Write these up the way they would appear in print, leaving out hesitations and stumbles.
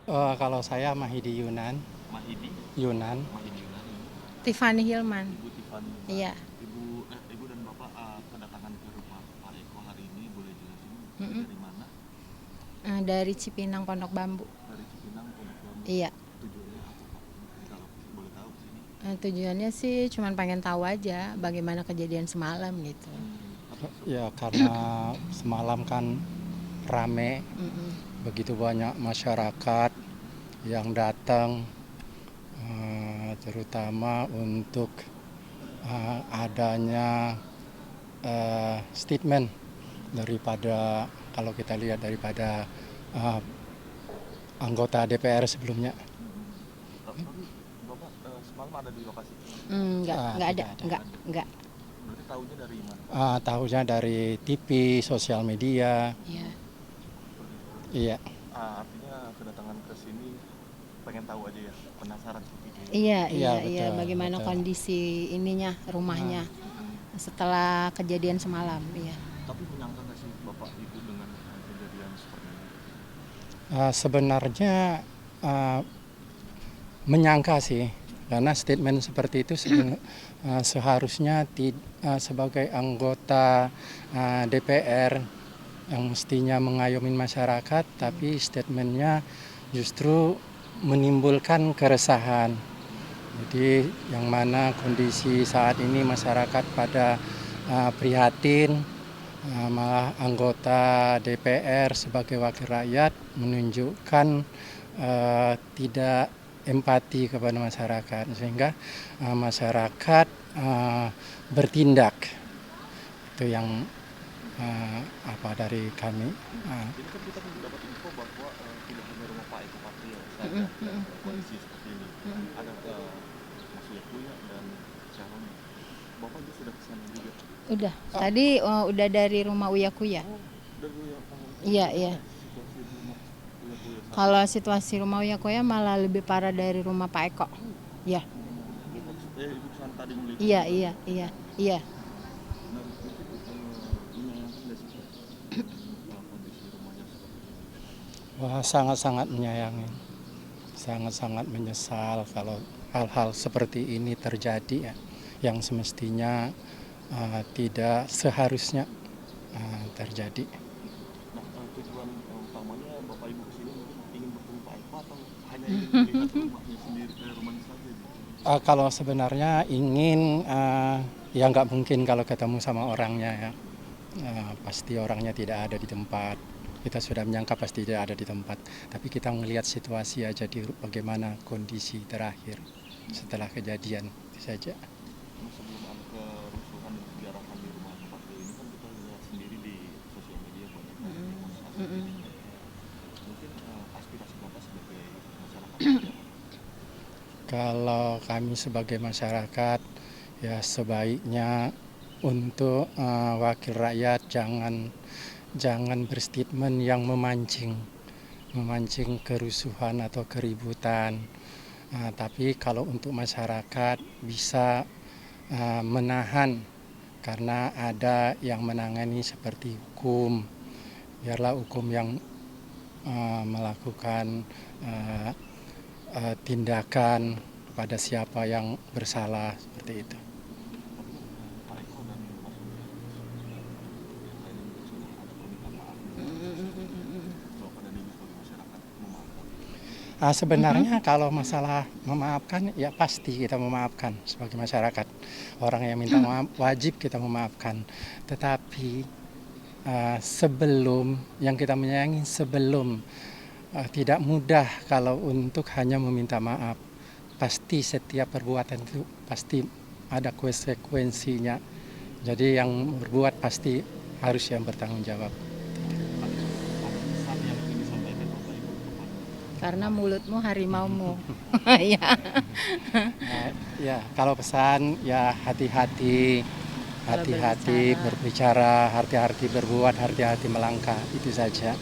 Kalau saya Mahidi Yunan, Mahidi, Yunan. Mahidi Yunan. Tiffany Hilman. Ibu Tiffany Hilman. Iya. Ibu dan Bapak kedatangan ke rumah Pak Eko hari ini, boleh jelasin Mm-mm. dari mana? Dari Cipinang Pondok Bambu. Dari Cipinang, Pondok Bambu. Iya. Tujuannya apa Pak? Kalau boleh tahu sini. Tujuannya sih cuman pengen tahu aja bagaimana kejadian semalam gitu. Ya karena semalam kan rame, Mm-mm. begitu banyak masyarakat yang datang, terutama untuk adanya statement daripada, kalau kita lihat daripada uh, anggota DPR sebelumnya. Tapi Bapak semalam ada di lokasi? Nggak ada, Tidak ada. nggak. Berarti tahunya dari mana Pak? Tahunya dari TV, sosial media. Iya. Seperti itu. Iya. Artinya kedatangan ke sini pengen tahu aja ya, penasaran seperti itu. Iya, Iya, iya, iya. betul, Bagaimana betul. kondisi ininya, rumahnya setelah kejadian semalam, iya. Tapi menyangka nggak sih Bapak Ibu dengan kejadian seperti ini? Sebenarnya uh, menyangka sih, karena statement seperti itu seharusnya sebagai anggota DPR yang mestinya mengayomi masyarakat, tapi statementnya justru menimbulkan keresahan. Jadi yang mana kondisi saat ini masyarakat pada prihatin, malah anggota DPR sebagai wakil rakyat menunjukkan tidak empati kepada masyarakat, sehingga masyarakat bertindak. Itu yang apa dari kami. Ini kan kita dapat info bahwa tidak hanya rumah Pak Eko Patrio saja yang kondisi seperti ini. Ada Mas Yakuya dan Sharon. Bapak juga sudah kesana juga. Udah. Tadi udah dari rumah Uya Kuya. Dari yang Iya, iya. situasi rumah Yakuya saat Kalau situasi rumah Uya Kuya malah lebih parah dari rumah Pak Eko. Ya. Ibu kesana tadi melihat. Iya, iya, iya, iya. Nah, mungkin menyayangkan nggak sih Pak kondisi rumahnya seperti ini? Wah, sangat-sangat menyayangi, sangat-sangat menyesal kalau hal-hal seperti ini terjadi ya, yang semestinya tidak seharusnya terjadi. Nah, tujuan utamanya Bapak Ibu kesini mungkin ingin bertemu Pak Eko atau hanya ingin melihat rumahnya sendiri, rumahnya saja gitu? Kalau sebenarnya ingin, ya nggak mungkin kalau ketemu sama orangnya ya. Pasti orangnya tidak ada di tempat. Kita sudah menyangka pasti tidak ada di tempat. Tapi kita melihat situasi aja bagaimana kondisi terakhir setelah kejadian itu saja. Karena sebelum ada kerusuhan dan kejarahan di rumah Bapak ini kan kita lihat sendiri di sosial media banyak banget demonstrasi. Mungkin aspirasi Bapak sebagai masyarakat seperti apa? Kalau kami sebagai masyarakat, ya sebaiknya untuk wakil rakyat jangan berstatement yang memancing kerusuhan atau keributan. Tapi kalau untuk masyarakat bisa menahan, karena ada yang menangani seperti hukum. Biarlah hukum yang melakukan uh, tindakan kepada siapa yang bersalah, seperti itu. Tapi kan Pak Eko dan Mas Surya sudah yang lainnya juga sudah ada permintaan maaf juga. Bapak dan Ibu sebagai masyarakat memaafkan. Sebenarnya kalau masalah memaafkan, ya pasti kita memaafkan sebagai masyarakat. Orang yang minta maaf wajib kita memaafkan. Tetapi sebelum yang kita menyayangi, sebelum tidak mudah kalau untuk hanya meminta maaf. Pasti setiap perbuatan itu pasti ada konsekuensinya. Jadi yang berbuat pasti harus yang bertanggung jawab. Ada pesan yang ingin disampaikan Bapak Ibu kepada Karena Pak Eko? mulutmu harimaumu. Iya. Ya, kalau pesan ya hati-hati, Kalau hati-hati berbicara. berbicara, hati-hati berbuat, hati-hati melangkah, itu saja.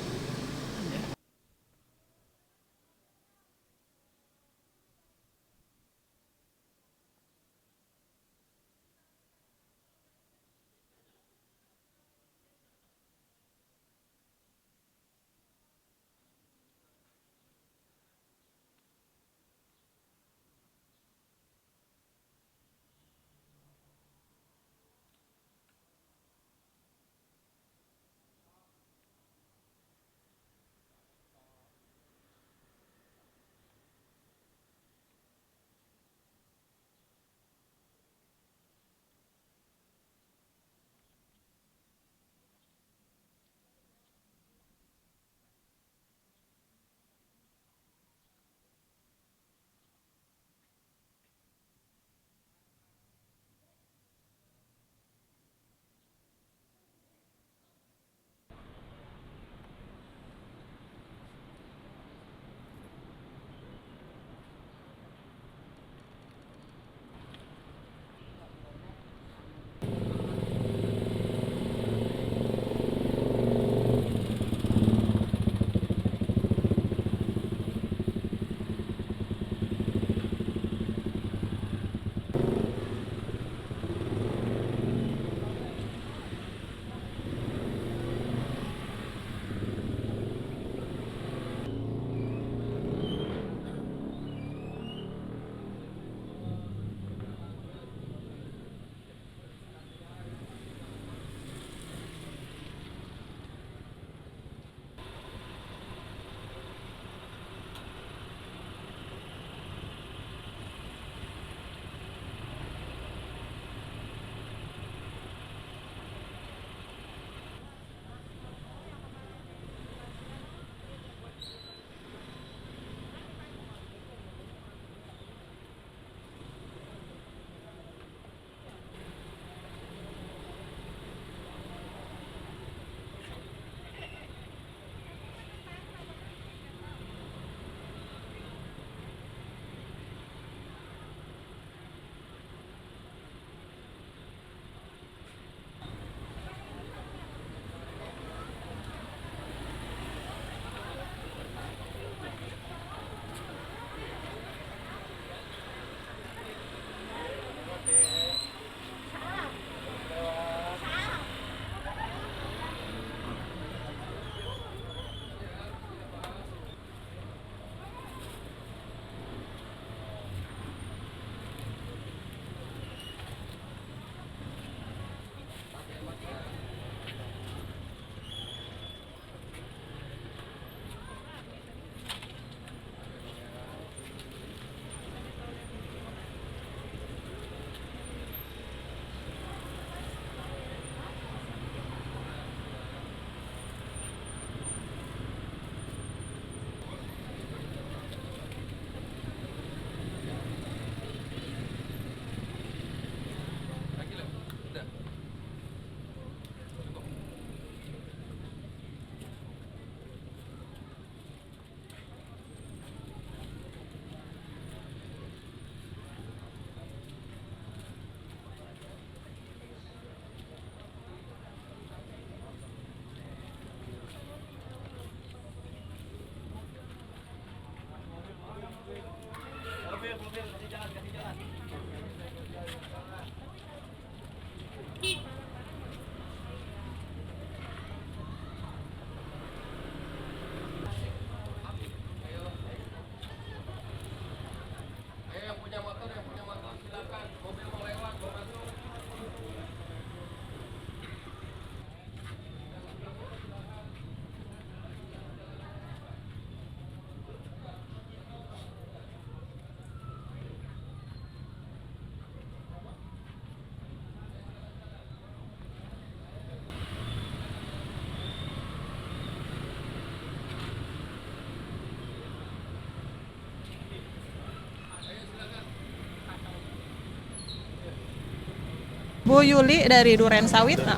Bu Yuli dari Duren Sawit. Ini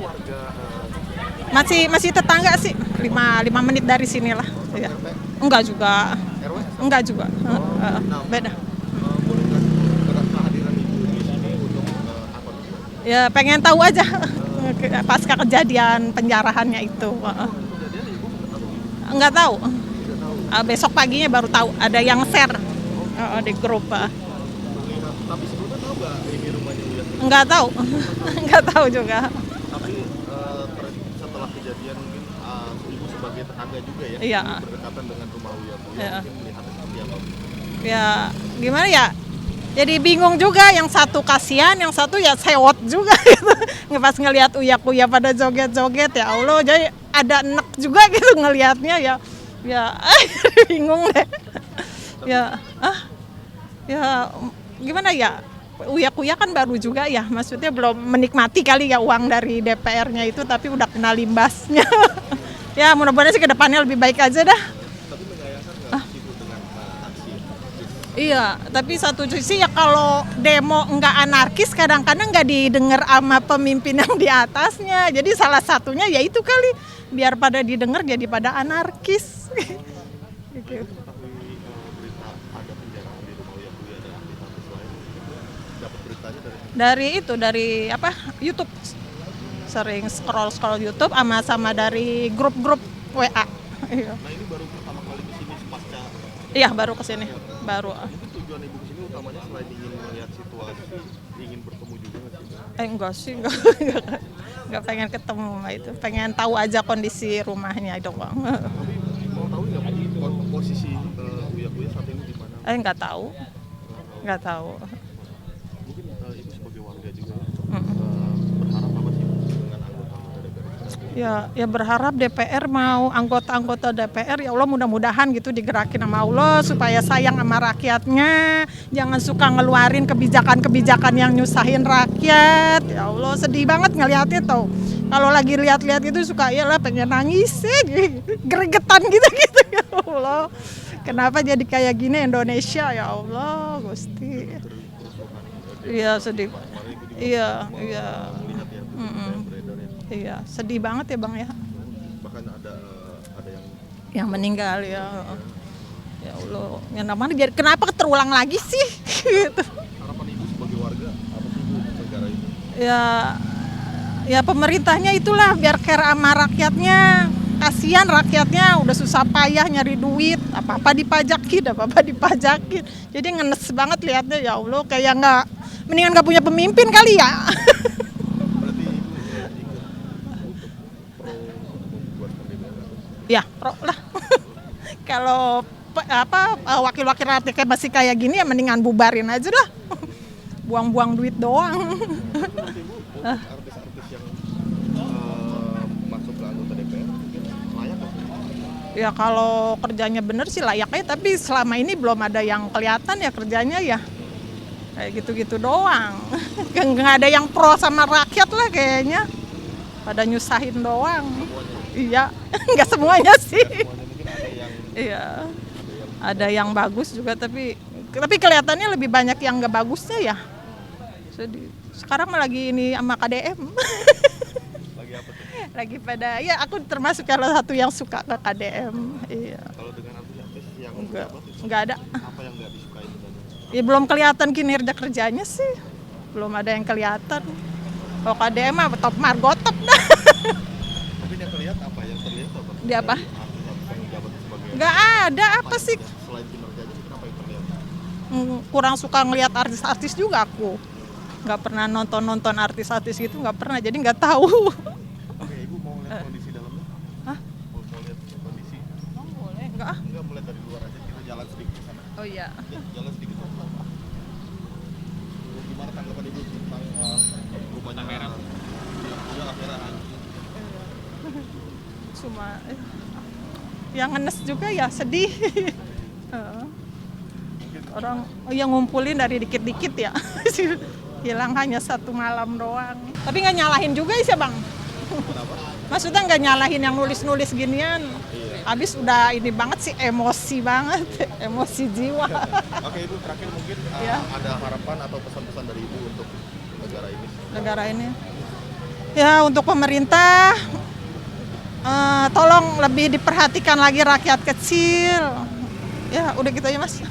warga Masih tetangga sih, 5 menit dari sini lah. Ya. Enggak juga, RW? enggak juga. Beda. Boleh nggak kehadiran ibu di sini untuk apa? Ya pengen tahu aja pasca kejadian penjarahannya itu. Kejadian ibu Enggak tahu. tidak tahu. Besok paginya baru tahu ada yang share di grup. Tapi sebelumnya tahu nggak ini rumahnya Uya? Enggak tahu. Enggak tahu juga. Tapi setelah kejadian mungkin ibu sebagai tetangga juga ya, Iya. berdekatan dengan rumah Uya. Iya. Mungkin melihatnya seperti apa? Ya gimana ya? Jadi bingung juga, yang satu kasihan, yang satu ya sewot juga gitu. Pas ngelihat uya-uya pada joget-joget, ya Allah, jadi ada enek juga gitu ngelihatnya ya. Ya bingung deh. Ya ya gimana ya? Uya-uya kan baru juga ya, maksudnya belum menikmati kali ya uang dari DPR-nya itu, tapi udah kena limbasnya. Ya mudah-mudahan sih ke depannya lebih baik aja dah. Tapi menyayangkan nggak ibu dengan aksi? Iya, tapi satu sisi ya kalau demo nggak anarkis kadang-kadang nggak didengar sama pemimpin yang di atasnya. Jadi salah satunya ya itu kali, biar pada didengar jadi pada anarkis. Gitu. Mengetahui berita ada penjarahan di rumah Uya dan artis-artis lain, dapat beritanya Dari apa? YouTube. Sering scroll YouTube sama dari grup-grup WA. Iya. Nah ini baru pertama kali kesini pasca. Iya, baru kesini. Baru. Mungkin tujuan ibu kesini utamanya selain ingin melihat situasi, ingin bertemu juga nggak sih? Enggak sih, enggak pengen ketemu sama itu. Pengen tahu aja kondisi rumahnya doang. Tapi mau tahu nggak posisi Uya saat ini di mana? Enggak tahu. Enggak tahu. Mungkin ibu sebagai warga juga berharap apa sih dengan anggota DPR? Ya berharap DPR mau anggota-anggota DPR ya Allah mudah-mudahan gitu digerakin sama Allah supaya sayang sama rakyatnya, jangan suka ngeluarin kebijakan-kebijakan yang nyusahin rakyat. Ya Allah sedih banget ngeliatnya tuh. Kalau lagi lihat-lihat itu suka ya lah pengen nangis gregetan gitu ya Allah. Kenapa jadi kayak gini Indonesia ya Allah Gusti. Iya sedih. Iya. Iya, sedih banget ya Bang ya. Bahkan ada Yang meninggal ya. Ya Allah, yang namanya jadi kenapa terulang lagi sih? Gitu. harapan ibu sebagai warga apa sih ibu untuk negara ini? Ya pemerintahnya itulah biar care sama rakyatnya. Kasihan rakyatnya udah susah payah nyari duit, apa-apa dipajakin. Jadi ngenes banget lihatnya ya Allah, kayak mendingan nggak punya pemimpin kali ya. Berarti ibu ikut untuk pro membuatkan DPR atau? Ya, pro lah. Kalau wakil-wakil rakyat masih kayak gini ya mendingan bubarin aja lah. Buang-buang duit doang. Menurut ibu artis-artis yang masuk ke anggota DPR mungkin layak nggak sih? Ya kalau kerjanya bener sih layaknya, tapi selama ini belum ada yang kelihatan ya kerjanya ya. Kayak gitu-gitu doang. Nggak ada yang pro sama rakyat lah kayaknya. Pada nyusahin doang. Iya, nggak semuanya sih. Mungkin ada yang Iya. Ada yang bagus juga tapi kelihatannya lebih banyak yang nggak bagusnya ya. Sekarang mah lagi ini sama KDM. lagi apa tuh? Lagi pada ya aku termasuk salah satu yang suka ke KDM. Iya. Kalau dengan artis yang Enggak ada. apa yang nggak disukai dengan? Ya belum kelihatan kinerja kerjanya sih. Belum ada yang kelihatan. Kalau KDM mah top margotop dah. Tapi yang terlihat apa? Yang terlihat apa? Dia apa? Artis-artis yang menjabat sebagai Enggak ada apa sih. selain kinerjanya mungkin apa yang terlihat? Kurang suka ngelihat artis-artis juga aku. Nggak pernah nonton artis-artis gitu, nggak pernah. Jadi nggak tahu. Oke, ibu mau lihat kondisi dalamnya? Hah? Mau lihat kondisi? Oh, boleh. Enggak ah. Enggak, mau lihat dari luar aja, kita jalan sedikit ke sana. Oh iya. Ya, jalan sedikit ke sana. Gimana tanggapan ibu tentang rumahnya merah? Udah akhirnya hancur. Cuma yang ngenes juga ya sedih. Orang yang ngumpulin dari dikit-dikit ya. Hilang hanya satu malam doang. Tapi nggak nyalahin juga sih Bang. Maksudnya nggak nyalahin yang nulis-nulis ginian. Habis udah ini banget sih, emosi banget. Emosi jiwa. Oke ibu, terakhir mungkin Ya. ada harapan atau pesan-pesan dari ibu untuk negara ini. Ya untuk pemerintah tolong lebih diperhatikan lagi rakyat kecil. Ya udah gitu aja Mas.